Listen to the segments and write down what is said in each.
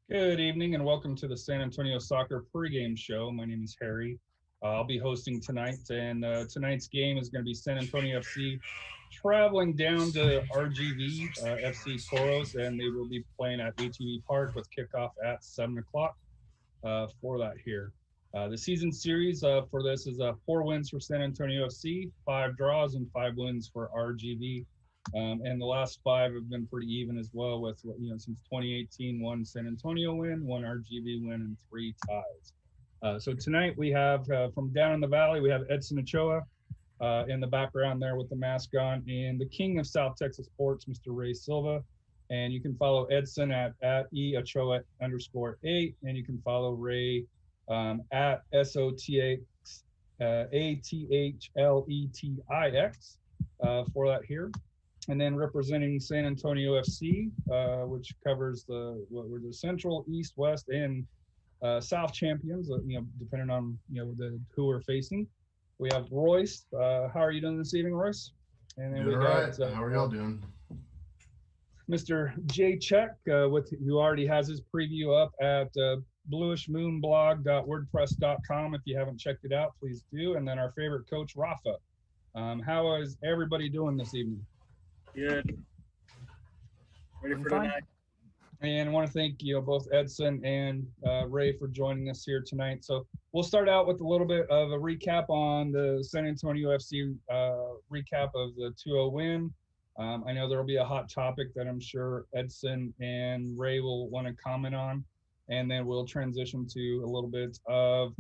Good evening and welcome to the San Antonio Soccer pregame show. My name is Harry. I'll be hosting tonight, and tonight's game is going to be San Antonio FC traveling down to RGV, FC Toros, and they will be playing at ATV Park with kickoff at 7 o'clock for that here. The season series for this is 4 wins for San Antonio FC, 5 draws, and 5 wins for RGV. And the last 5 have been pretty even as well with, since 2018, 1 San Antonio win, 1 RGV win, and 3 ties. So tonight we have, from down in the valley, we have Edson Ochoa in the background there with the mask on, and the king of South Texas sports, Mr. Ray Silva. And you can follow Edson at @EOchoa_8, and you can follow Ray at SOTXATHLETIX for that here. And then representing San Antonio FC, which covers we're the Central, East, West, and South champions. Depending on who we're facing. We have Royce. How are you doing this evening, Royce? And then we got how are y'all doing? Mr. Jay Check, who already has his preview up at bluishmoonblog.wordpress.com. If you haven't checked it out, please do. And then our favorite coach, Rafa. How is everybody doing this evening? Good. Ready for tonight. And I want to thank both Edson and Ray for joining us here tonight. So we'll start out with a little bit of a recap on the San Antonio FC recap of the 2-0 win. I know there will be a hot topic that I'm sure Edson and Ray will want to comment on, and then we'll transition to a little bit of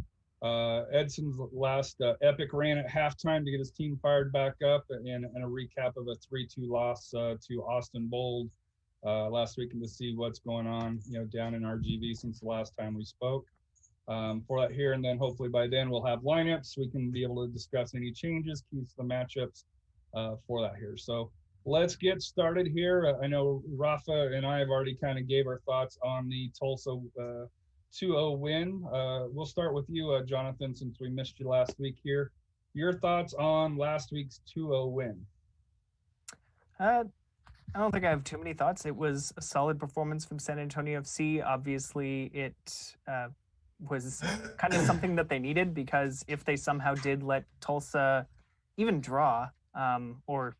Edson's last epic rant at halftime to get his team fired back up, and a recap of a 3-2 loss to Austin Bold last week, and to see what's going on down in RGV since the last time we spoke for that here. And then hopefully by then we'll have lineups. We can be able to discuss any changes, keys to the matchups for that here. So let's get started here. I know Rafa and I have already kind of gave our thoughts on the Tulsa 2-0 win. We'll start with you, Jonathan, since we missed you last week here. Your thoughts on last week's 2-0 win? I don't think I have too many thoughts. It was a solid performance from San Antonio FC. Obviously, it was kind of something that they needed, because if they somehow did let Tulsa even draw or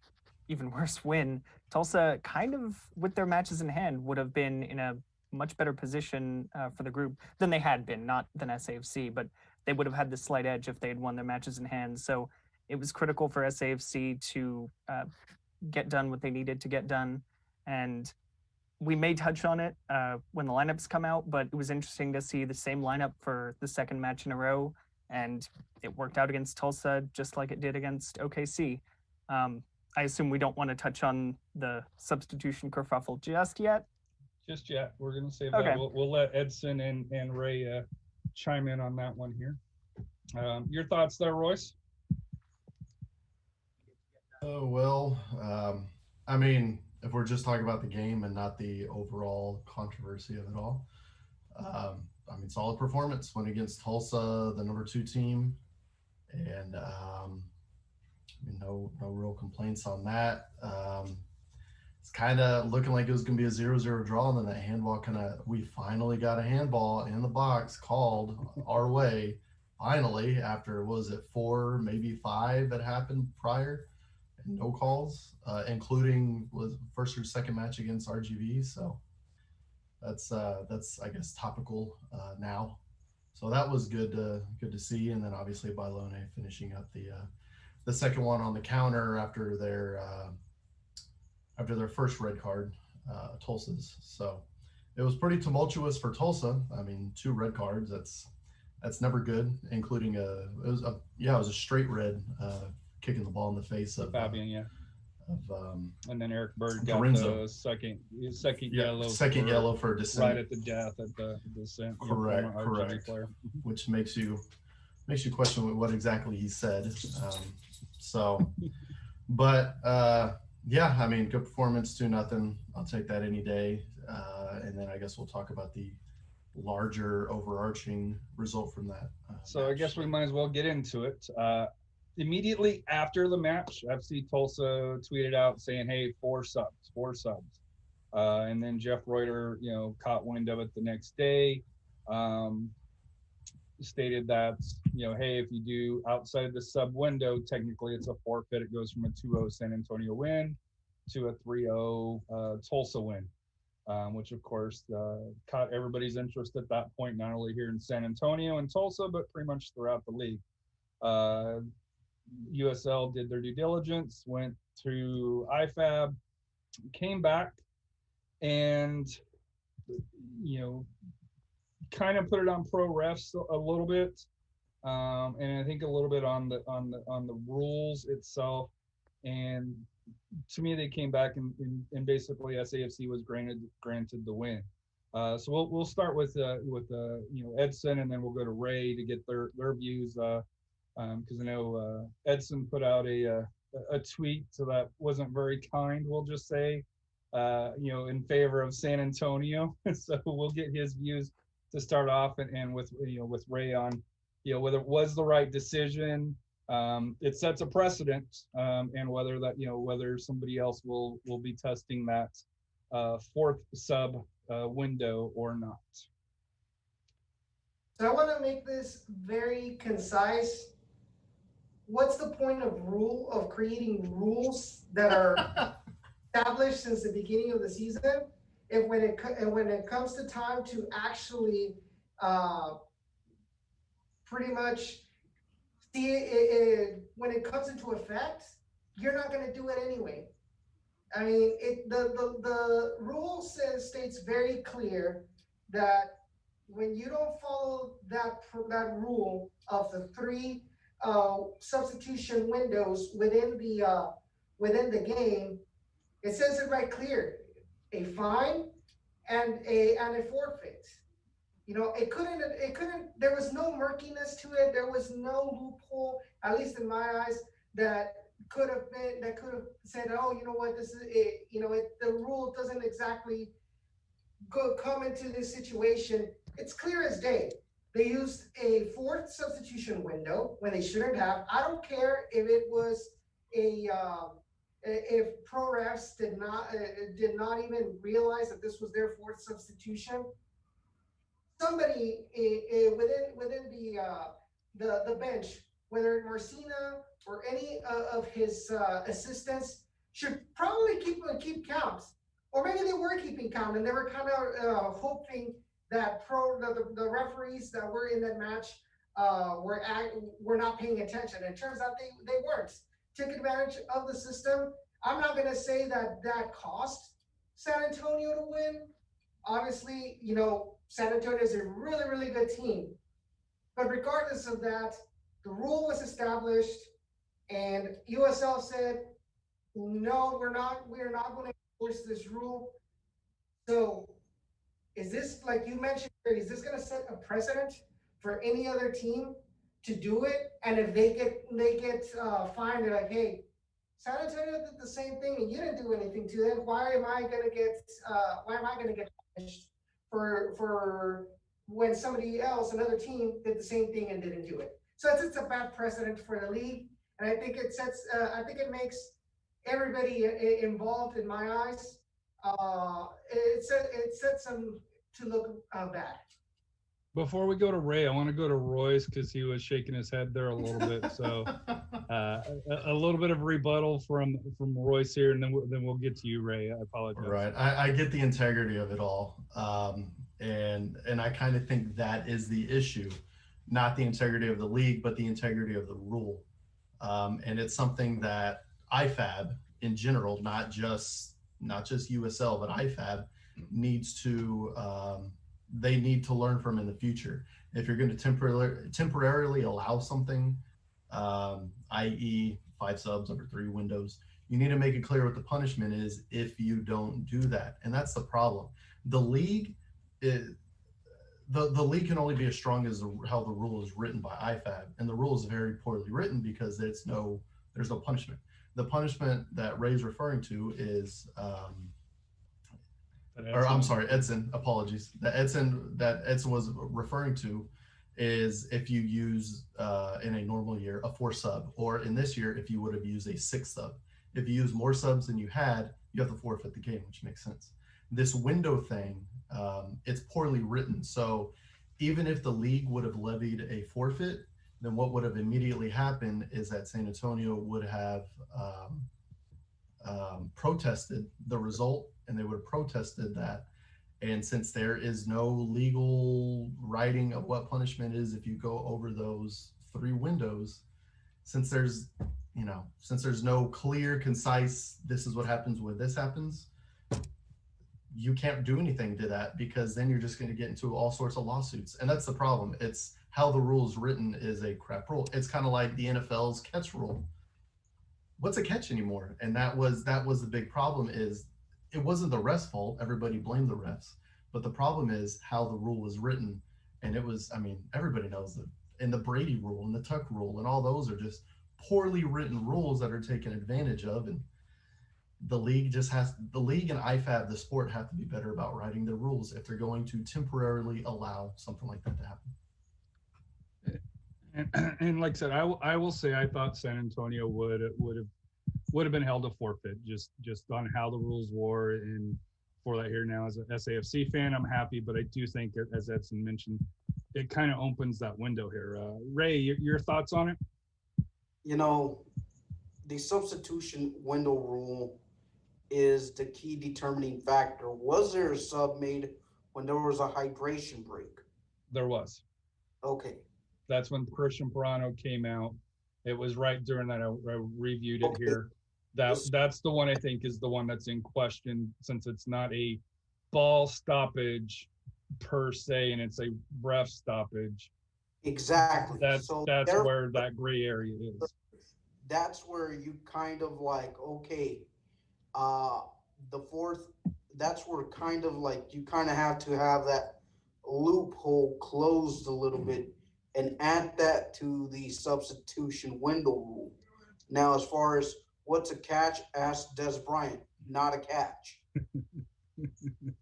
even worse win, Tulsa kind of, with their matches in hand, would have been in a much better position for the group than they had been, not than SAFC, but they would have had the slight edge if they had won their matches in hand. So it was critical for SAFC to get done what they needed to get done. And we may touch on it when the lineups come out, but it was interesting to see the same lineup for the second match in a row, and it worked out against Tulsa just like it did against OKC. I assume we don't want to touch on the substitution kerfuffle just yet. Just yet. We're going to save Okay. that. We'll let Edson and Ray chime in on that one here. Your thoughts there, Royce? Oh, well, I mean, if we're just talking about the game and not the overall controversy of it all, I mean, solid performance. Went against Tulsa, the number 2 team, and no real complaints on that. It's kind of looking like it was going to be a 0-0 draw, and then that handball we finally got a handball in the box called our way, finally, after, 4, maybe 5 that happened prior, and no calls, including was first or second match against RGV. So that's I guess topical now. So that was good to see. And then obviously Bailone finishing up the second one on the counter after their first red card, Tulsa's. So it was pretty tumultuous for Tulsa. I mean, 2 red cards, that's never good, including it was a straight red, kicking the ball in the face of Fabian, and then Eric Bird got Lorenzo. the second yellow. Second yellow for dissent. Right at the death at the dissent. Correct. Which makes you question what exactly he said. But yeah, I mean, good performance, 2-0. I'll take that any day. And then I guess we'll talk about the larger overarching result from that. So match. I guess we might as well get into it. Immediately after the match, FC Tulsa tweeted out saying, "Hey, 4 subs." And then Jeff Reuter, caught wind of it the next day, stated that, hey, if you do outside the sub window, technically it's a forfeit. It goes from a 2-0 San Antonio win to a 3-0 Tulsa win, which of course caught everybody's interest at that point, not only here in San Antonio and Tulsa, but pretty much throughout the league. USL did their due diligence, went to IFAB, came back, and kind of put it on pro refs a little bit, and I think a little bit on the rules itself. And to me, they came back and basically SAFC was granted the win. So we'll start with Edson, and then we'll go to Ray to get their views, because I know Edson put out a tweet, so that wasn't very kind, we'll just say, in favor of San Antonio. So we'll get his views to start off, and with Ray on whether it was the right decision. It sets a precedent, and whether somebody else will be testing that fourth sub window or not. So I want to make this very concise. What's the point of creating rules that are established since the beginning of the season, if when it comes to time to actually pretty much see it, when it comes into effect, you're not going to do it anyway? I mean, the rule states very clear that when you don't follow that rule of the 3 substitution windows within the game, it says it right clear: a fine and a forfeit. It couldn't. There was no murkiness to it. There was no loophole, at least in my eyes, that could have said, oh, you know what, this is it. The rule doesn't exactly come into this situation. It's clear as day. They used a 4th substitution window when they shouldn't have. I don't care if it was if pro refs did not even realize that this was their 4th substitution. Somebody within the bench, whether Marcina or any of his assistants, should probably keep count, or maybe they were keeping count and they were kind of hoping that the referees that were in that match were not paying attention. It turns out they weren't. Took advantage of the system. I'm not going to say that cost San Antonio to win. Obviously, San Antonio is a really, really good team. But regardless of that, the rule was established, and USL said, no, we're not going to enforce this rule. So is this, like you mentioned, is this going to set a precedent for any other team to do it? And if they get fined, they're like, hey, San Antonio did the same thing and you didn't do anything to them. Why am I going to get punished for when somebody else, another team, did the same thing and didn't do it? So it's a bad precedent for the league, and I think it makes everybody involved, in my eyes. It sets them to look bad. Before we go to Ray, I want to go to Royce, because he was shaking his head there a little bit. So a little bit of rebuttal from Royce here, and then we'll get to you, Ray. I apologize. Right. I get the integrity of it all. And I kind of think that is the issue, not the integrity of the league, but the integrity of the rule. And it's something that IFAB in general, not just USL, but IFAB needs to, they need to learn from in the future. If you're going to temporarily allow something, i.e. 5 subs over 3 windows, you need to make it clear what the punishment is if you don't do that. And that's the problem. The league the league can only be as strong as how the rule is written by IFAB, and the rule is very poorly written because there's no punishment. The punishment that Ray's referring to is or I'm sorry, Edson, apologies. That Edson was referring to is if you use in a normal year a 4 sub, or in this year if you would have used a 6 sub. If you use more subs than you had, you have to forfeit the game, which makes sense. This window thing, it's poorly written. So even if the league would have levied a forfeit, then what would have immediately happened is that San Antonio would have protested the result, and they would have protested that. And since there is no legal writing of what punishment is if you go over those 3 windows, since there's no clear, concise, this is what happens when this happens, you can't do anything to that, because then you're just going to get into all sorts of lawsuits. And that's the problem. It's how the rule is written is a crap rule. It's kind of like the NFL's catch rule. What's a catch anymore? And that was the big problem. Is it wasn't the refs' fault. Everybody blamed the refs, but the problem is how the rule was written. And it was, I mean, everybody knows that. And the Brady rule and the Tuck rule and all those are just poorly written rules that are taken advantage of. And the league and IFAB, the sport, have to be better about writing their rules if they're going to temporarily allow something like that to happen. And like I said, I will say I thought San Antonio would have been held a forfeit just on how the rules were. And for that here now, as an SAFC fan, I'm happy, but I do think, as Edson mentioned, it kind of opens that window here. Ray, your thoughts on it? You know, the substitution window rule is the key determining factor. Was there a sub made when there was a hydration break? There was. Okay. That's when Christian Pirano came out. It was right during that. I reviewed it here. That's the one I think is the one that's in question, since it's not a ball stoppage per se, and it's a ref stoppage. Exactly. That's where that gray area is. That's where you kind of like, okay, the fourth, that's where kind of like you kind of have to have that loophole closed a little bit and add that to the substitution window rule. Now, as far as what's a catch, ask Des Bryant, not a catch.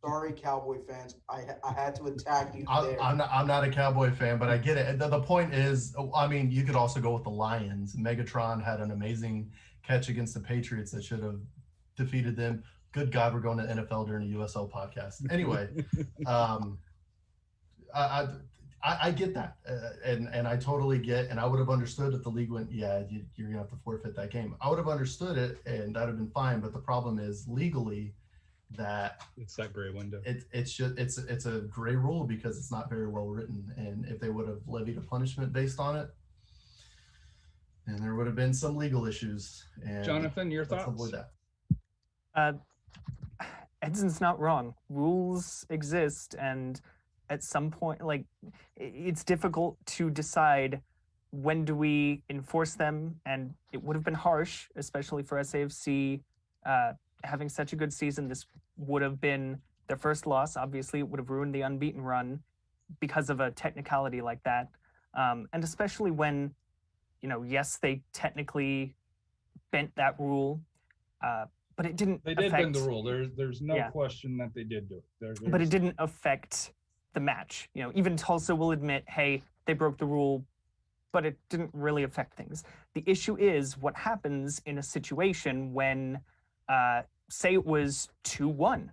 Sorry, Cowboy fans. I had to attack you there. I'm not a Cowboy fan, but I get it. The point is, I mean, you could also go with the Lions. Megatron had an amazing catch against the Patriots that should have defeated them. Good God, we're going to NFL during a USL podcast. Anyway, I get that, and I totally get, and I would have understood if the league went, yeah, you're gonna have to forfeit that game. I would have understood it, and that'd have been fine. But the problem is legally, that it's that gray window. It's a gray rule because it's not very well written. And if they would have levied a punishment based on it, then there would have been some legal issues. And Jonathan, your thoughts? Avoid that. Edson's not wrong. Rules exist, and at some point, like, it's difficult to decide when do we enforce them, and it would have been harsh, especially for SAFC having such a good season. This would have been their first loss. Obviously, it would have ruined the unbeaten run because of a technicality like that. And especially when, yes, they technically bent that rule, but it didn't They did bend the rule. There's no question that they did do it. But it didn't affect the match. Even Tulsa will admit, hey, they broke the rule, but it didn't really affect things. The issue is what happens in a situation when, say it was 2-1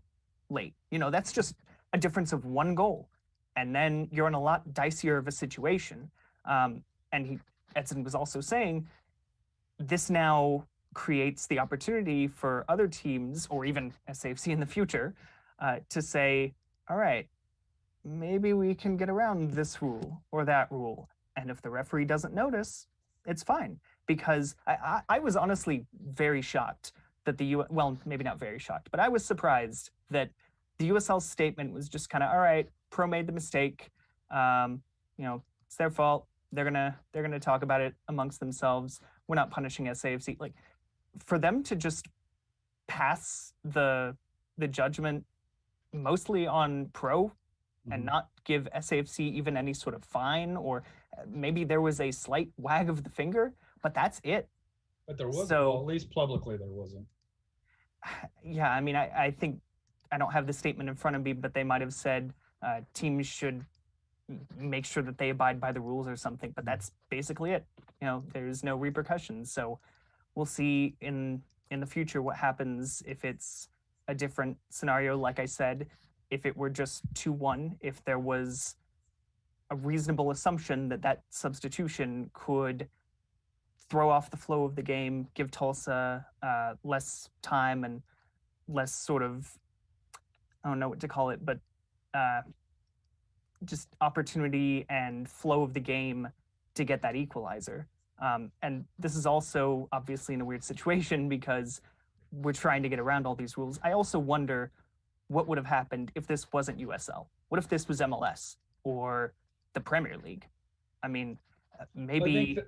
late. That's just a difference of 1 goal. And then you're in a lot dicier of a situation. And Edson was also saying, this now creates the opportunity for other teams, or even SAFC in the future, to say, all right, maybe we can get around this rule or that rule. And if the referee doesn't notice, it's fine. Because I was honestly very shocked that well, maybe not very shocked, but I was surprised that the USL statement was just kind of, all right, Pro made the mistake. It's their fault. They're gonna talk about it amongst themselves. We're not punishing SAFC. Like, for them to just pass the judgment mostly on Pro and not give SAFC even any sort of fine, or maybe there was a slight wag of the finger, but that's it. But there wasn't. Well, at least publicly there wasn't. Yeah, I mean, I think, I don't have the statement in front of me, but they might have said teams should make sure that they abide by the rules or something, but that's basically it. There's no repercussions. So we'll see in the future what happens if it's a different scenario, like I said, if it were just 2-1, if there was a reasonable assumption that that substitution could throw off the flow of the game, give Tulsa less time and less sort of, I don't know what to call it, but just opportunity and flow of the game to get that equalizer. And this is also obviously in a weird situation because we're trying to get around all these rules. I also wonder what would have happened if this wasn't USL. What if this was MLS or the Premier League? I mean, maybe...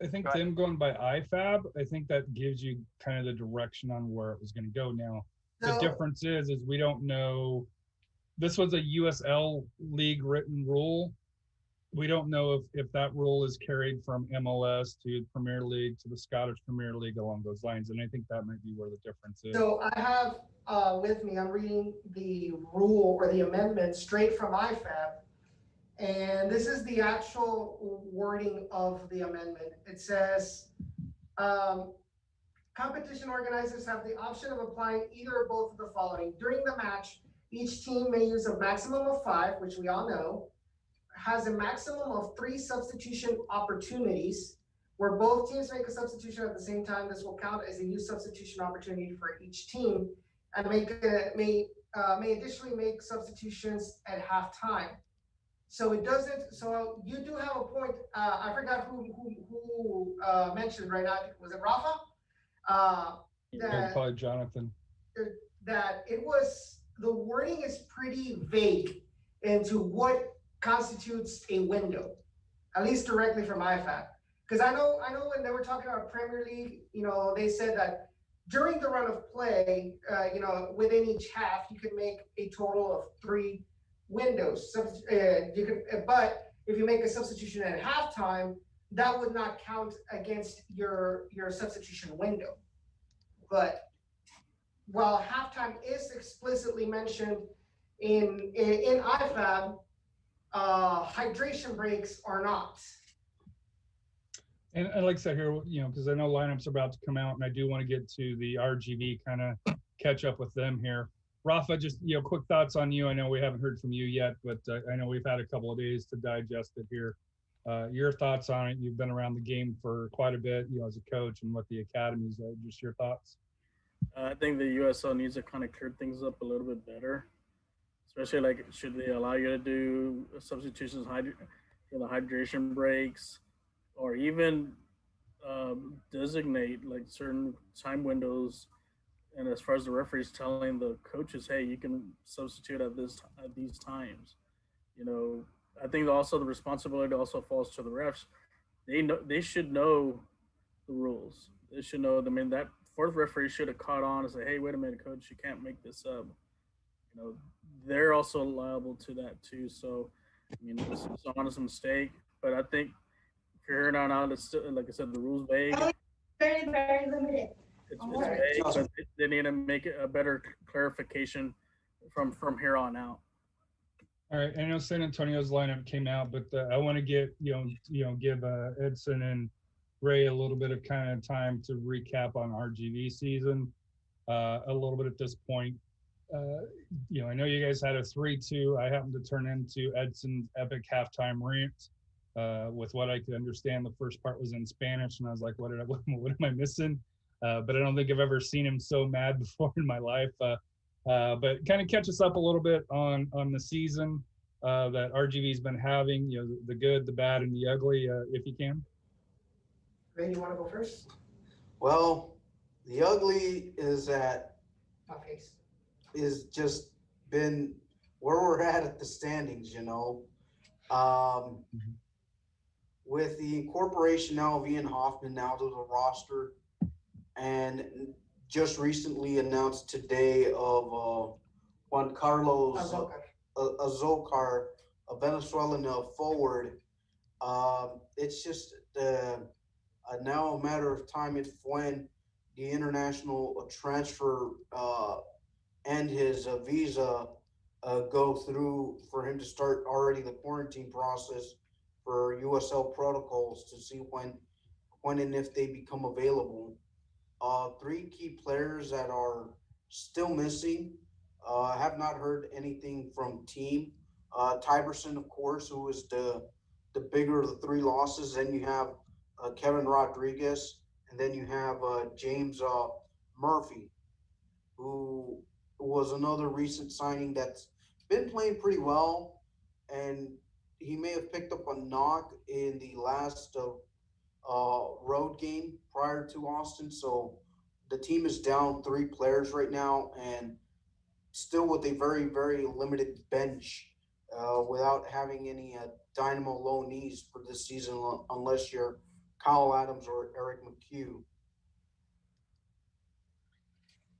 I think them going by IFAB, I think that gives you kind of the direction on where it was going to go. Now, the difference is we don't know. This was a USL league written rule. We don't know if that rule is carried from MLS to Premier League to the Scottish Premier League along those lines. And I think that might be where the difference is. So I have with me, I'm reading the rule or the amendment straight from IFAB. And this is the actual wording of the amendment. It says, competition organizers have the option of applying either or both of the following. During the match, each team may use a maximum of 5, which we all know, has a maximum of 3 substitution opportunities, where both teams make a substitution at the same time. This will count as a new substitution opportunity for each team, and may additionally make substitutions at halftime. So it doesn't. So you do have a point. I forgot who mentioned right now. Was it Rafa? Probably Jonathan. That it was, the wording is pretty vague into what constitutes a window, at least directly from IFAB. Because I know when they were talking about Premier League, they said that during the run of play, within each half, you could make a total of 3 windows. But if you make a substitution at halftime, that would not count against your substitution window. But while halftime is explicitly mentioned in IFAB, hydration breaks are not. And like I said here, because I know lineups are about to come out, and I do want to get to the RGV, kind of catch up with them here. Rafa, just quick thoughts on you. I know we haven't heard from you yet, but I know we've had a couple of days to digest it here. Your thoughts on it? You've been around the game for quite a bit, as a coach and what the academies are. Just your thoughts. I think the USL needs to kind of clear things up a little bit better, especially like should they allow you to do substitutions, the hydration breaks, or even designate like certain time windows. And as far as the referees telling the coaches, hey, you can substitute at these times. I think also the responsibility also falls to the refs. They should know the rules. They should know. I mean, that fourth referee should have caught on and say, hey, wait a minute, coach, you can't make this up. They're also liable to that too. So, this is an honest mistake. But I think here on out, it's still, like I said, the rules vague. Very, very limited. It's vague, but they need to make a better clarification from here on out. All right, I know San Antonio's lineup came out, but I want to give Edson and Ray a little bit of kind of time to recap on RGV season a little bit at this point. I know you guys had a 3-2. I happened to turn into Edson's epic halftime rant with what I could understand. The first part was in Spanish, and I was like, what am I missing? But I don't think I've ever seen him so mad before in my life. But kind of catch us up a little bit on the season that RGV's been having, the good, the bad, and the ugly, if you can. Ray, you want to go first? Well, the ugly is that face. Is just been where we're at the standings, with the incorporation now of Ian Hoffman now to the roster, and just recently announced today of Juan Carlos Azócar, a Venezuelan forward. It's just now a matter of time if when the international transfer and his visa go through for him to start already the quarantine process for USL protocols to see when and if they become available. 3 key players that are still missing. I have not heard anything from team. Tyberson, of course, who is the bigger of the three losses. Then you have Kevin Rodriguez, and then you have James Murphy, who was another recent signing that's been playing pretty well, and he may have picked up a knock in the last road game prior to Austin. So the team is down three players right now, and still with a very, very limited bench without having any dynamo low knees for this season, unless you're Kyle Adams or Eric McHugh.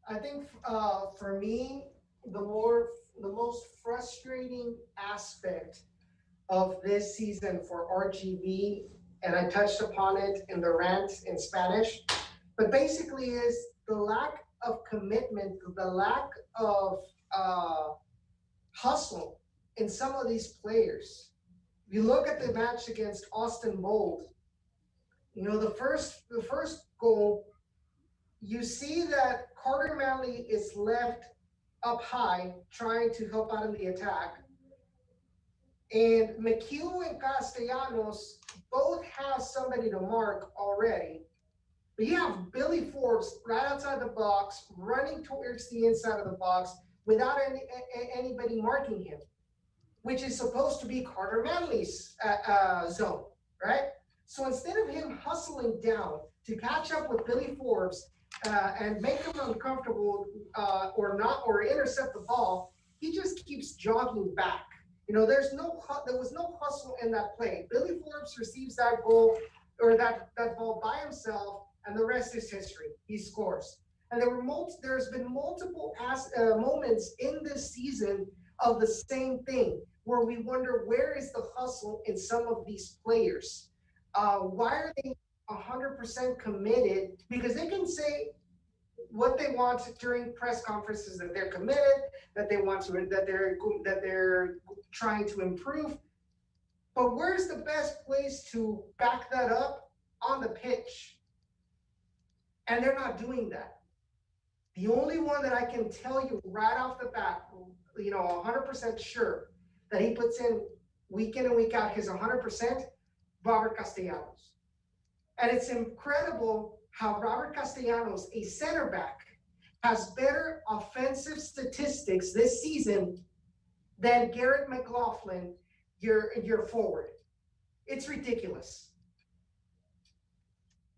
I think for me, the most frustrating aspect of this season for RGV, and I touched upon it in the rant in Spanish, but basically is the lack of commitment, the lack of hustle in some of these players. You look at the match against Austin Bold, you know, the first goal, you see that Carter Manley is left up high trying to help out in the attack. And McHugh and Castellanos both have somebody to mark already. But you have Billy Forbes right outside the box, running towards the inside of the box without anybody marking him, which is supposed to be Carter Manley's zone, right? So instead of him hustling down to catch up with Billy Forbes and make him uncomfortable or intercept the ball, he just keeps jogging back. You know, there was no hustle in that play. Billy Forbes receives that goal or that ball by himself, and the rest is history. He scores. And there's been multiple moments in this season of the same thing, where we wonder, where is the hustle in some of these players? Why are they 100% committed? Because they can say what they want during press conferences, that they're committed, that they're trying to improve. But where's the best place to back that up? On the pitch. And they're not doing that. The only one that I can tell you right off the bat, you know, 100% sure that he puts in week in and week out his 100%, Robert Castellanos. And it's incredible how Robert Castellanos, a center back, has better offensive statistics this season than Garrett McLaughlin, your forward. It's ridiculous.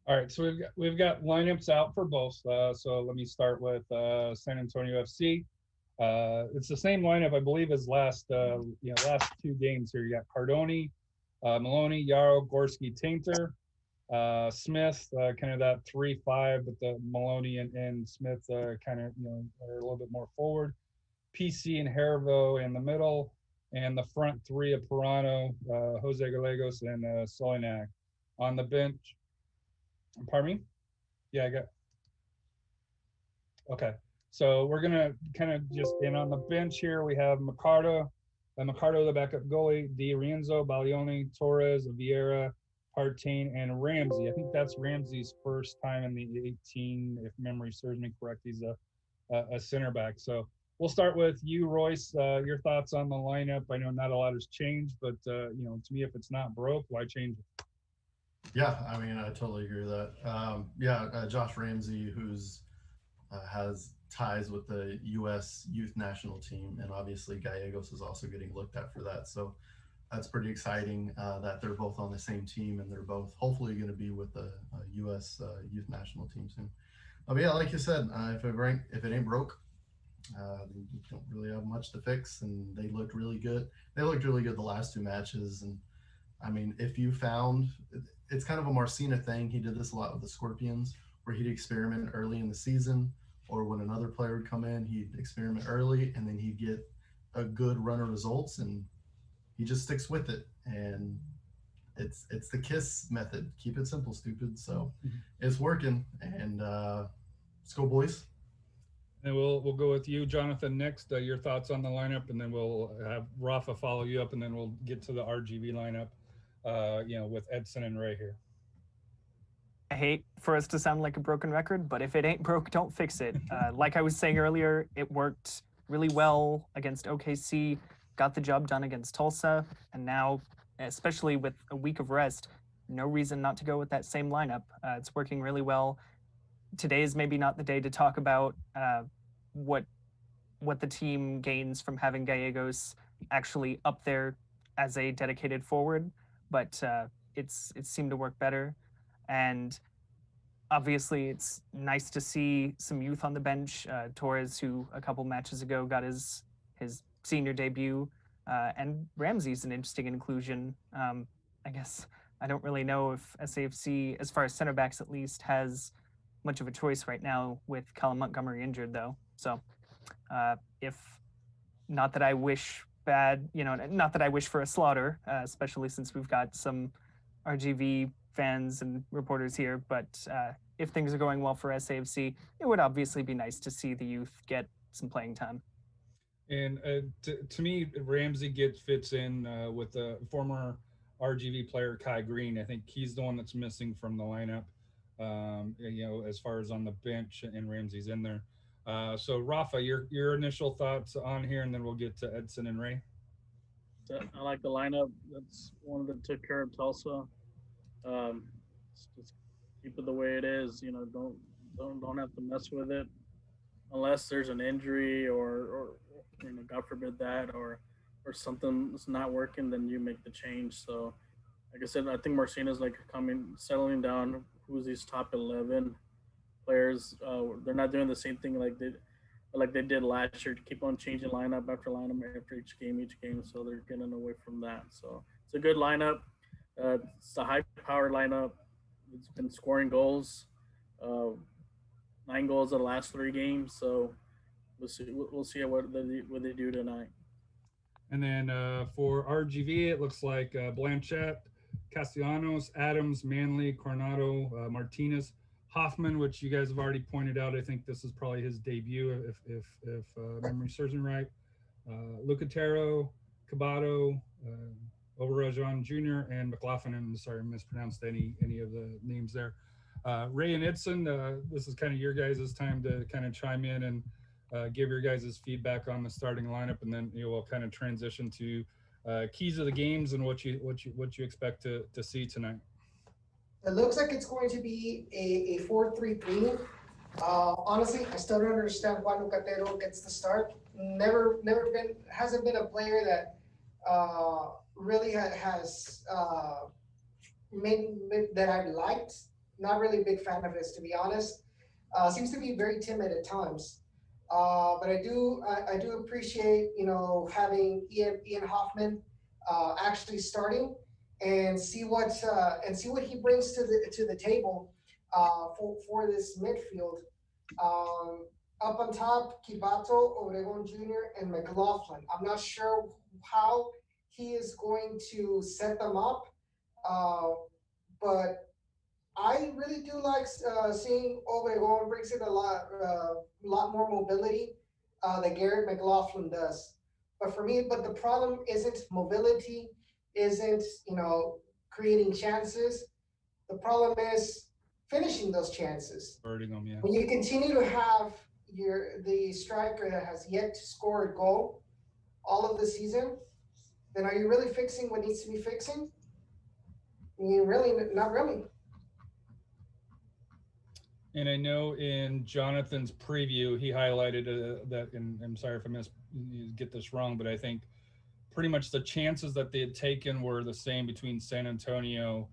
All right, so we've got lineups out for both. So let me start with San Antonio FC. It's the same lineup, I believe, as last two games here. You got Cardoni, Maloney, Yarrow, Gorski, Tainter, Smith, kind of that 3-5, but the Maloney and Smith kind of, you know, are a little bit more forward. PC and Hervo in the middle, and the front three of Pirano, Jose Gallegos, and Solinak. On the bench, pardon me? Yeah, I got. Okay, so we're gonna kind of just in on the bench here. We have Mercado, the backup goalie, Di Rienzo, Baglioni, Torres, Vieira, Partain, and Ramsey. I think that's Ramsey's first time in the 18, if memory serves me correct. He's a center back. So we'll start with you, Royce. Your thoughts on the lineup? I know not a lot has changed, but you know, to me, if it's not broke, why change it? Yeah, I mean, I totally agree with that. Josh Ramsey, who's has ties with the U.S. youth national team, and obviously Gallegos is also getting looked at for that. So that's pretty exciting that they're both on the same team, and they're both hopefully going to be with the U.S. youth national team soon. But yeah, like you said, if it ain't broke, you don't really have much to fix. And they looked really good. They looked really good the last two matches. And I mean, if you found, it's kind of a Marcina thing. He did this a lot with the Scorpions, where he'd experiment early in the season, or when another player would come in, he'd experiment early, and then he'd get a good run of results, and he just sticks with it. And it's the KISS method. Keep it simple, stupid. So it's working. And let's go, boys. And we'll go with you, Jonathan, next. Your thoughts on the lineup, and then we'll have Rafa follow you up, and then we'll get to the RGV lineup, you know, with Edson and Ray here. I hate for us to sound like a broken record, but if it ain't broke, don't fix it. Like I was saying earlier, it worked really well against OKC, got the job done against Tulsa, and now, especially with a week of rest, no reason not to go with that same lineup. It's working really well. Today is maybe not the day to talk about what the team gains from having Gallegos actually up there as a dedicated forward, but it seemed to work better. And obviously, it's nice to see some youth on the bench. Torres, who a couple matches ago got his senior debut, and Ramsey's an interesting inclusion. I guess I don't really know if SAFC, as far as center backs at least, has much of a choice right now with Callum Montgomery injured, though. So, if not that I wish bad, not that I wish for a slaughter, especially since we've got some RGV fans and reporters here, but if things are going well for SAFC, it would obviously be nice to see the youth get some playing time. And to me, Ramsey fits in with a former RGV player, Kai Green. I think he's the one that's missing from the lineup, as far as on the bench, and Ramsey's in there. So Rafa, your initial thoughts on here, and then we'll get to Edson and Ray. I like the lineup. That's one that took care of Tulsa. Just keep it the way it is. Don't have to mess with it unless there's an injury or God forbid that, or something's not working. Then you make the change. So, like I said, I think Marcina's settling down. Who's these top 11 players? They're not doing the same thing like they did last year, to keep on changing lineup after lineup after each game. So they're getting away from that. So it's a good lineup. It's a high-powered lineup. It's been scoring goals, 9 goals in the last 3 games. So we'll see what they do tonight. And then for RGV, it looks like Blanchett, Castellanos, Adams, Manley, Coronado, Martinez, Hoffman, which you guys have already pointed out. I think this is probably his debut, if memory serves me right. Lucatero, Cabato, Overajan Jr., and McLaughlin. And sorry, I mispronounced any of the names there. Ray and Edson, this is kind of your guys' time to kind of chime in and give your guys' feedback on the starting lineup, and then we'll kind of transition to keys of the games and what you expect to see tonight. It looks like it's going to be a 4-3-3. Honestly, I still don't understand why Lucatero gets the start. Hasn't been a player that really has made that I liked. Not really a big fan of his, to be honest. Seems to be very timid at times. But I do appreciate having Ian Hoffman actually starting, and see what he brings to the table for this midfield. Up on top, Kibato, Obregon Jr., and McLaughlin. I'm not sure how he is going to set them up, but I really do like seeing Obregon brings in a lot more mobility than Garrett McLaughlin does. But the problem isn't mobility, isn't creating chances. The problem is finishing those chances. Birding them, yeah. When you continue to have the striker that has yet to score a goal all of the season, then are you really fixing what needs to be fixing? I mean, really, not really. And I know in Jonathan's preview, he highlighted that, and I'm sorry if I get this wrong, but I think pretty much the chances that they had taken were the same between San Antonio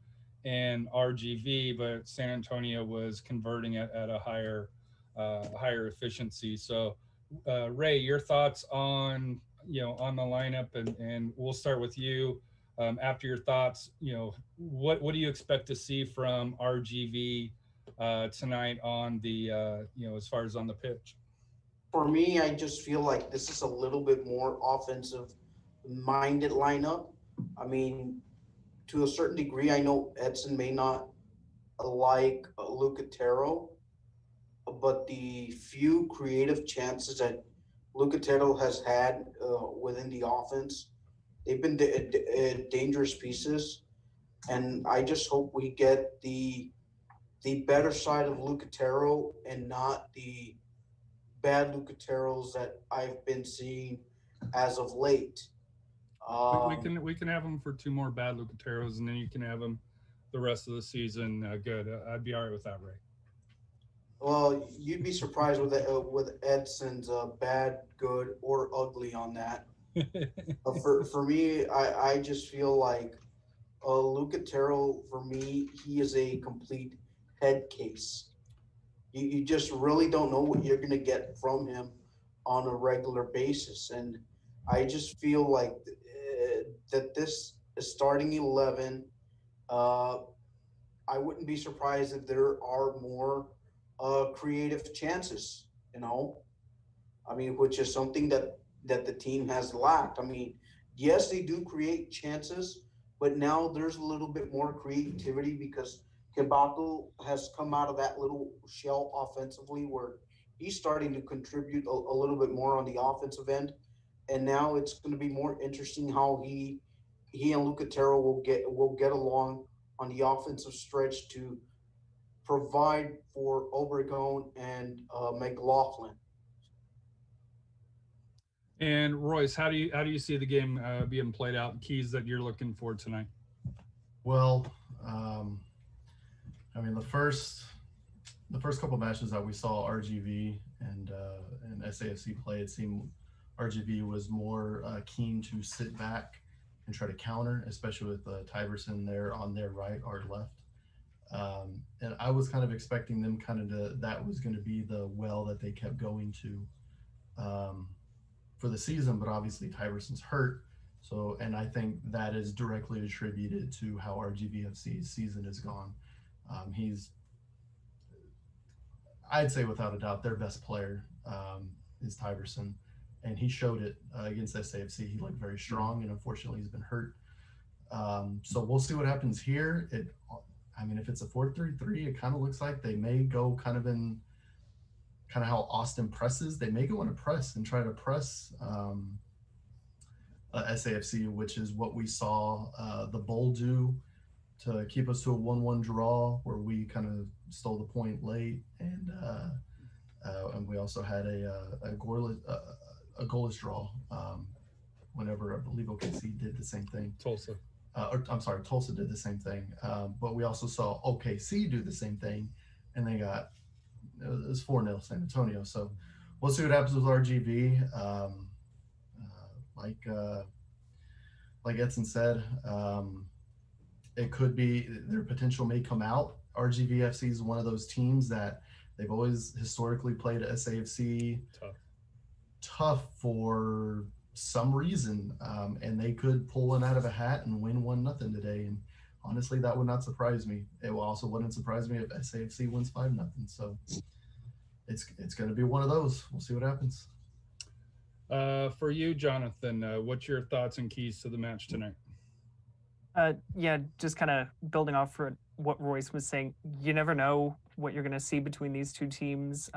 and RGV, but San Antonio was converting at a higher efficiency. So, Ray, your thoughts on the lineup, and we'll start with you. After your thoughts, what do you expect to see from RGV tonight on the as far as on the pitch? For me, I just feel like this is a little bit more offensive minded lineup. I mean, to a certain degree, I know Edson may not like Lucatero, but the few creative chances that Lucatero has had within the offense, they've been dangerous pieces. And I just hope we get the the better side of Lucatero and not the bad Lucateros that I've been seeing as of late. We can have him for 2 more bad Lucateros, and then you can have him the rest of the season. Good. I'd be all right with that, Ray. Well, you'd be surprised with Edson's bad, good, or ugly on that. For me, I just feel like Lucatero, for me, he is a complete head case. You just really don't know what you're going to get from him on a regular basis. And I just feel like that this starting 11, I wouldn't be surprised if there are more creative chances, I mean, which is something that the team has lacked. I mean, yes, they do create chances, but now there's a little bit more creativity because Kebaku has come out of that little shell offensively where he's starting to contribute a little bit more on the offensive end. And now it's going to be more interesting how he and Lucatero will get along on the offensive stretch to provide for Obregon and McLaughlin. And Royce, how do you see the game being played out? Keys that you're looking for tonight? Well, I mean, the first couple matches that we saw RGV and SAFC play, it seemed RGV was more keen to sit back and try to counter, especially with Tyverson there on their right or left. And I was kind of expecting them that was going to be the well that they kept going to for the season, but obviously Tyverson's hurt. So, and I think that is directly attributed to how RGVFC's season has gone. He's, I'd say without a doubt, their best player is Tyverson, and he showed it against SAFC. He looked very strong, and unfortunately he's been hurt. So we'll see what happens here. I mean, if it's a 4-3-3, it kind of looks like they may go kind of how Austin presses. They may go in a press and try to press SAFC, which is what we saw the Bull do to keep us to a 1-1 draw, where we kind of stole the point late, and we also had a goalless draw whenever I believe OKC did the same thing. Tulsa. Tulsa did the same thing. But we also saw OKC do the same thing, and they got it was 4-0 San Antonio. So we'll see what happens with RGV. Like Edson said, it could be their potential may come out. RGVFC is one of those teams that they've always historically played SAFC tough for some reason, and they could pull one out of a hat and win 1-0 today. And honestly, that would not surprise me. It also wouldn't surprise me if SAFC wins 5-0. So it's going to be one of those. We'll see what happens. For you, Jonathan, what's your thoughts and keys to the match tonight? Yeah, just kind of building off for what Royce was saying. You never know what you're going to see between these two teams.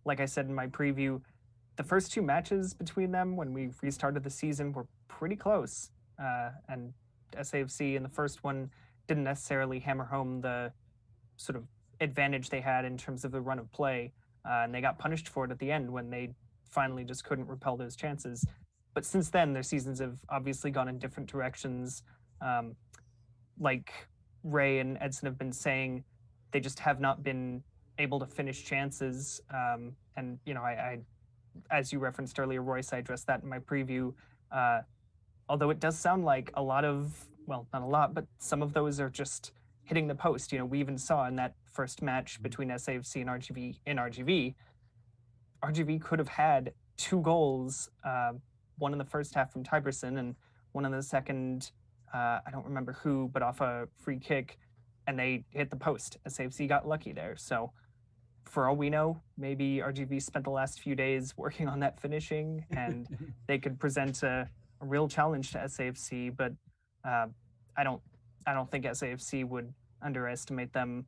Like I said in my preview, the first 2 matches between them when we restarted the season were pretty close. And SAFC in the first one didn't necessarily hammer home the sort of advantage they had in terms of the run of play. And they got punished for it at the end when they finally just couldn't repel those chances. But since then, their seasons have obviously gone in different directions. Like Ray and Edson have been saying, they just have not been able to finish chances. And, I as you referenced earlier, Royce, I addressed that in my preview. Although it does sound like a lot of, well, not a lot, but some of those are just hitting the post. We even saw in that first match between SAFC and RGV in RGV, RGV could have had 2 goals, one in the first half from Tyberson and one in the second, I don't remember who, but off a free kick, and they hit the post. SAFC got lucky there. So for all we know, maybe RGV spent the last few days working on that finishing, and they could present a real challenge to SAFC. But I don't think SAFC would underestimate them.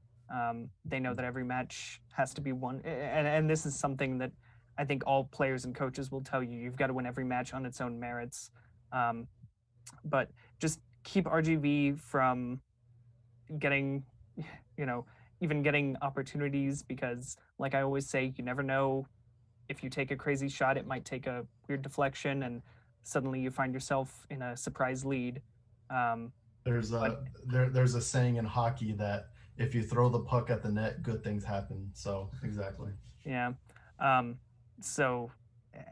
They know that every match has to be won, and this is something that I think all players and coaches will tell you. You've got to win every match on its own merits. But just keep RGV from getting even getting opportunities, because like I always say, you never know, if you take a crazy shot, it might take a weird deflection and suddenly you find yourself in a surprise lead. There's But there's a saying in hockey that if you throw the puck at the net, good things happen. So exactly. yeah. Um, so,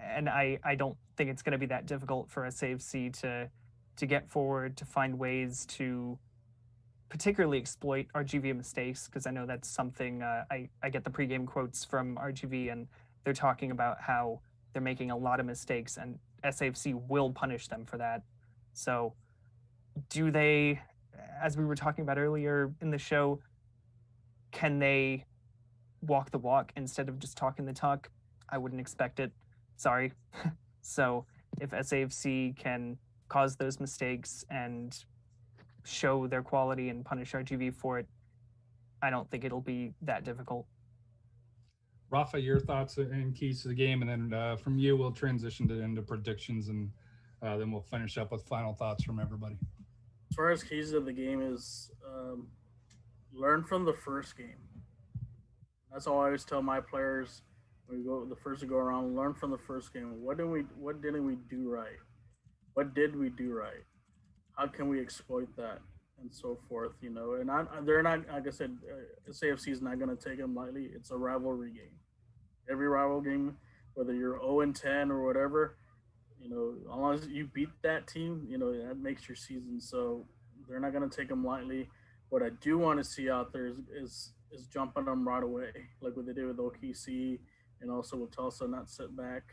and I don't think it's going to be that difficult for SAFC to get forward, to find ways to particularly exploit RGV mistakes, because I know that's something I get the pregame quotes from RGV, and they're talking about how they're making a lot of mistakes and SAFC will punish them for that. So, do they, as we were talking about earlier in the show, can they walk the walk instead of just talking the talk? I wouldn't expect it. Sorry. So if SAFC can cause those mistakes and show their quality and punish RGV for it, I don't think it'll be that difficult. Rafa, your thoughts and keys to the game, and then from you, we'll transition into predictions, and then we'll finish up with final thoughts from everybody. As far as keys of the game is, learn from the first game. That's all I always tell my players when we go the first to go around. Learn from the first game. What didn't we do right? What did we do right? How can we exploit that and so forth? And they're not, like I said, SAFC is not going to take them lightly. It's a rivalry game. Every rival game, whether you're 0-10 or whatever, as long as you beat that team, that makes your season. So they're not going to take them lightly. What I do want to see out there is jumping them right away, like what they did with OKC and also with Tulsa, not sit back.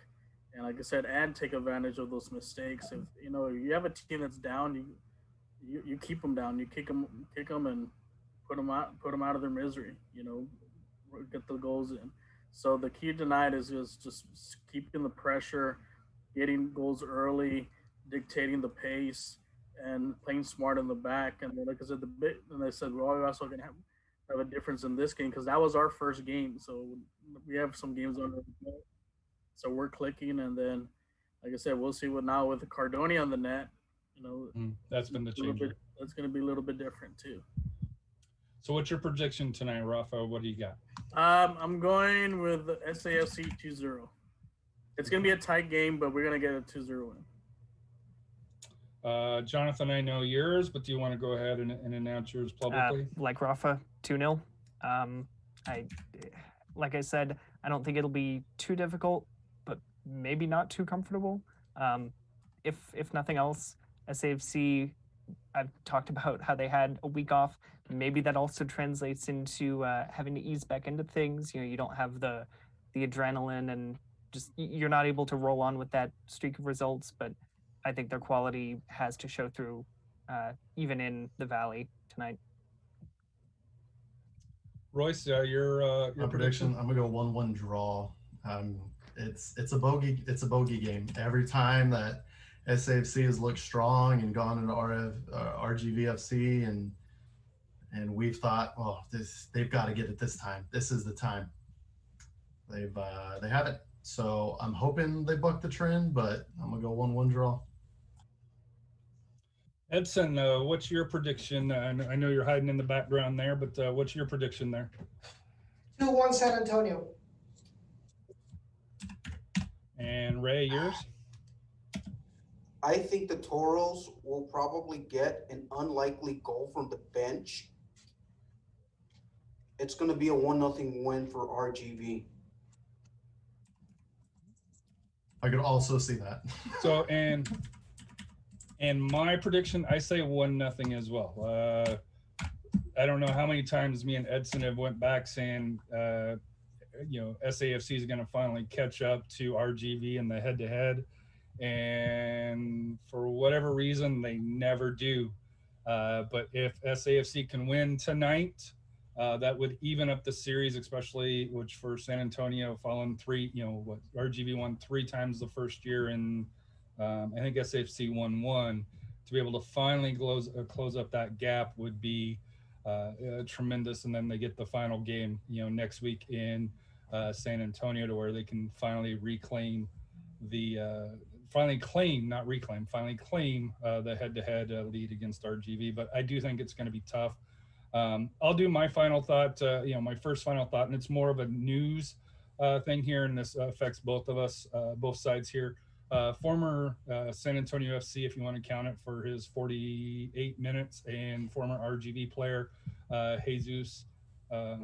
And like I said, and take advantage of those mistakes. If you have a team that's down, you keep them down. You kick them, and put them out of their misery. Get the goals in. So the key tonight is just keeping the pressure, getting goals early, dictating the pace, and playing smart in the back. And then, like I said, and they said we're also going to have a difference in this game because that was our first game. So we have some games under the belt. So we're clicking, and then, like I said, we'll see what now with the Cardoni on the net. That's been the change. That's going to be a little bit different too. So what's your prediction tonight, Rafa? What do you got? I'm going with SAFC 2-0. It's going to be a tight game, but we're going to get a 2-0 win. Jonathan, I know yours, but do you want to go ahead and announce yours publicly? Like Rafa, 2-0. Like I said, I don't think it'll be too difficult, but maybe not too comfortable. If nothing else, SAFC, I've talked about how they had a week off. Maybe that also translates into having to ease back into things. You don't have the adrenaline, and just you're not able to roll on with that streak of results. But I think their quality has to show through, even in the Valley tonight. Royce, your prediction? I'm gonna go 1-1 draw. It's a bogey game. Every time that SAFC has looked strong and gone into RGVFC, and we've thought, they've got to get it this time. This is the time. They haven't. So I'm hoping they buck the trend, but I'm gonna go 1-1 draw. Edson, what's your prediction? I know you're hiding in the background there, but what's your prediction there? 2-1 San Antonio. And Ray, yours? I think the Toros will probably get an unlikely goal from the bench. It's going to be a 1-0 win for RGV. I could also see that. So, and my prediction, I say 1-0 as well. I don't know how many times me and Edson have went back saying, SAFC is going to finally catch up to RGV in the head-to-head. And for whatever reason, they never do. But if SAFC can win tonight, that would even up the series, especially which for San Antonio, following RGV won 3 times the first year, and I think SAFC won 1. To be able to finally close up that gap would be tremendous. And then they get the final game, next week in San Antonio, to where they can finally claim the head-to-head lead against RGV. But I do think it's going to be tough. I'll do my final thought, my first final thought, and it's more of a news thing here, and this affects both of us, both sides here. Former San Antonio FC, if you want to count it, for his 48 minutes, and former RGV player, Jesus, I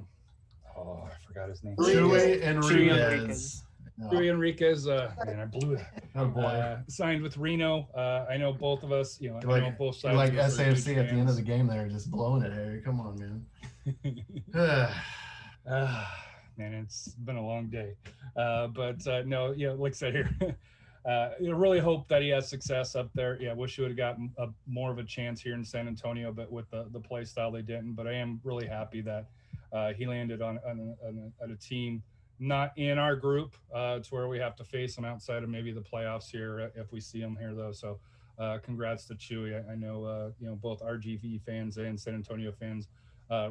forgot his name. Chuy Enriquez. Enriquez. Chuy Enriquez, man, I blew it. Oh boy. Signed with Reno. I know both of us, I know both sides. You're like of us are huge SAFC at the end of fans. the game there, just blowing it, Harry. Come on, man. Man, it's been a long day. But no, like I said here, I really hope that he has success up there. Yeah, wish he would have gotten more of a chance here in San Antonio, but with the play style they didn't. But I am really happy that he landed on a team not in our group, to where we have to face him outside of maybe the playoffs here if we see him here, though. So congrats to Chuy. I know both RGV fans and San Antonio fans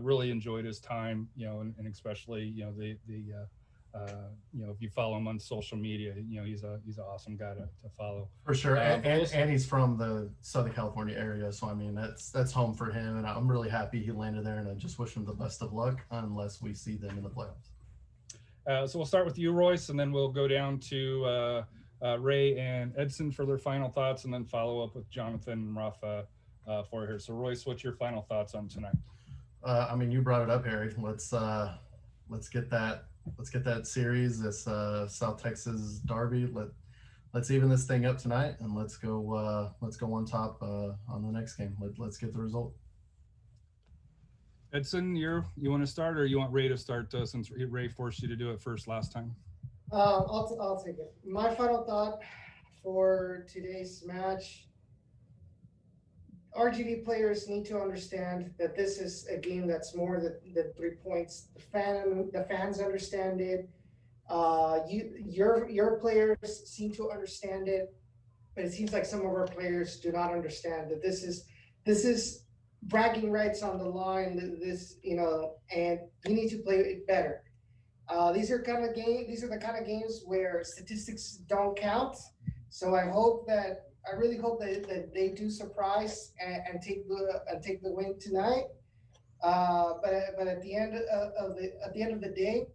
really enjoyed his time, and especially if you follow him on social media, he's an awesome guy to follow For sure, and he's from the Southern California area, so I mean that's home for him, and I'm really happy he landed there, and I just wish him the best of luck unless we see them in the playoffs. So we'll start with you, Royce, and then we'll go down to Ray and Edson for their final thoughts, and then follow up with Jonathan and Rafa for here. So Royce, what's your final thoughts on tonight? I mean, you brought it up, Harry. Let's get that series, this South Texas derby. Let's even this thing up tonight, and let's go on top on the next game. Let's get the result. Edson, you want to start, or you want Ray to start, since Ray forced you to do it first last time? I'll take it. My final thought for today's match: RGV players need to understand that this is a game that's more than 3 points. The fans understand it. Your players seem to understand it, but it seems like some of our players do not understand that this is bragging rights on the line. And you need to play it better. These are the kind of games where statistics don't count. So I really hope that they do surprise and take the win tonight. But at the end of the day,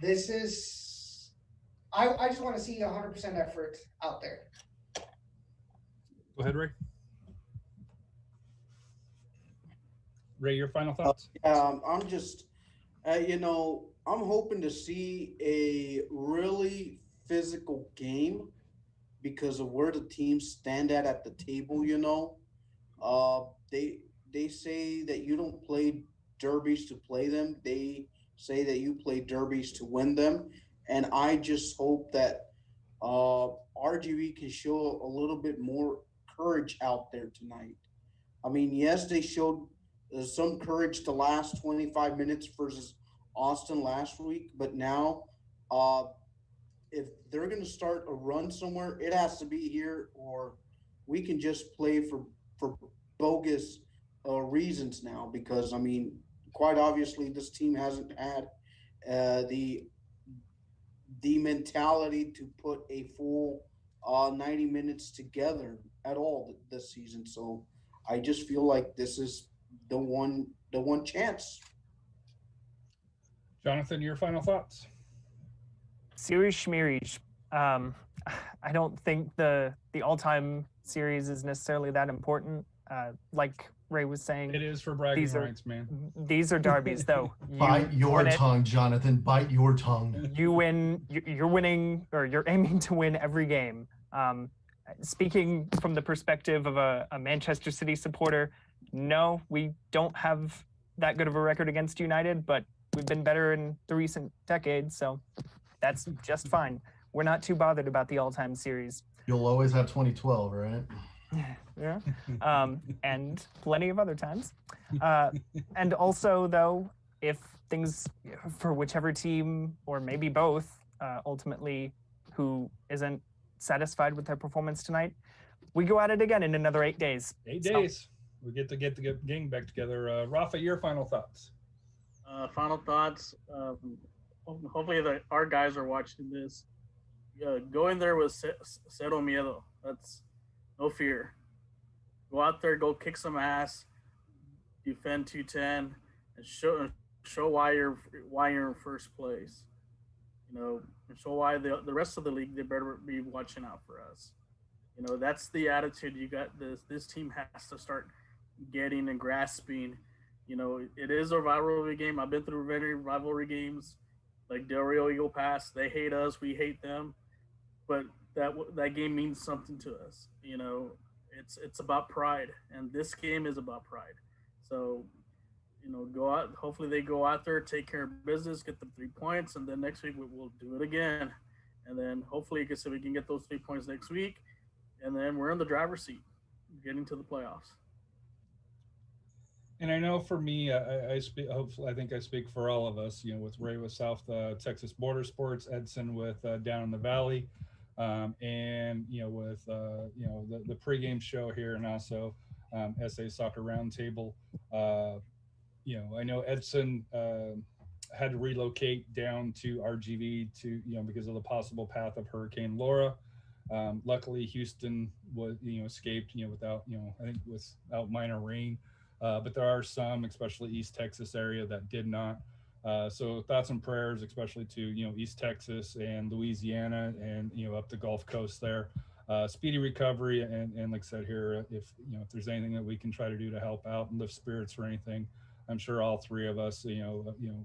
this is I just want to see 100% effort out there. Go ahead, Ray. Ray, your final thoughts? I'm just, I'm hoping to see a really physical game because of where the teams stand at the table. They say that you don't play derbies to play them. They say that you play derbies to win them. And I just hope that RGV can show a little bit more courage out there tonight. I mean, yes, they showed some courage the last 25 minutes versus Austin last week, but now if they're going to start a run somewhere, it has to be here, or we can just play for bogus reasons now, because I mean, quite obviously this team hasn't had the mentality to put a full 90 minutes together at all this season. So I just feel like this is the one chance. Jonathan, your final thoughts? Series Schmierig. I don't think the all-time series is necessarily that important. Like Ray was saying, It is for bragging rights, man. These are derbies, though. Bite your tongue, Jonathan. Bite your tongue. You win. You're winning, or you're aiming to win every game. Speaking from the perspective of a Manchester City supporter, no, we don't have that good of a record against United, but we've been better in the recent decades, so that's just fine. We're not too bothered about the all-time series. You'll always have 2012, right? Yeah. And plenty of other times. And also, though, if things, for whichever team, or maybe both, ultimately, who isn't satisfied with their performance tonight, we go at it again in another 8 days. 8 days. We get the gang back together. Rafa, your final thoughts? Final thoughts. Hopefully our guys are watching this. Go in there with cero miedo. That's no fear. Go out there, go kick some ass. defend 210, and show why you're in first place. You know, and show why the rest of the league, they better be watching out for us. You know, that's the attitude you got. This team has to start getting and grasping. You know, it is a rivalry game. I've been through many rivalry games, like Del Rio Eagle Pass. They hate us, we hate them, but that game means something to us. You know, it's about pride, and this game is about pride. So, you know, go out. Hopefully, they go out there, take care of business, get the 3 points, and then next week we'll do it again. And then hopefully, like I said, we can get those 3 points next week, and then we're in the driver's seat, getting to the playoffs. And I know for me, I speak. Hopefully, I think I speak for all of us. You know, with Ray with South Texas Border Sports, Edson with Down in the Valley, and you know with you know the pregame show here, and also SA Soccer Roundtable. You know, I know Edson had to relocate down to RGV to because of the possible path of Hurricane Laura. Luckily, Houston was escaped without I think without minor rain. But there are some, especially East Texas area, that did not. So thoughts and prayers, especially to East Texas and Louisiana, and up the Gulf Coast there. Speedy recovery, and like I said here, if there's anything that we can try to do to help out and lift spirits or anything, I'm sure all three of us,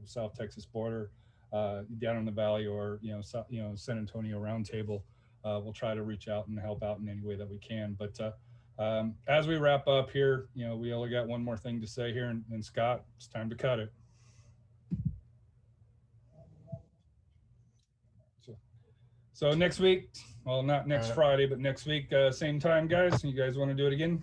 South Texas Border, Down in the Valley, or San Antonio Roundtable, we'll try to reach out and help out in any way that we can. But as we wrap up here, we only got one more thing to say here, and Scott, it's time to cut it. So next week, well, not next Friday, but next week, same time, guys. You guys want to do it again?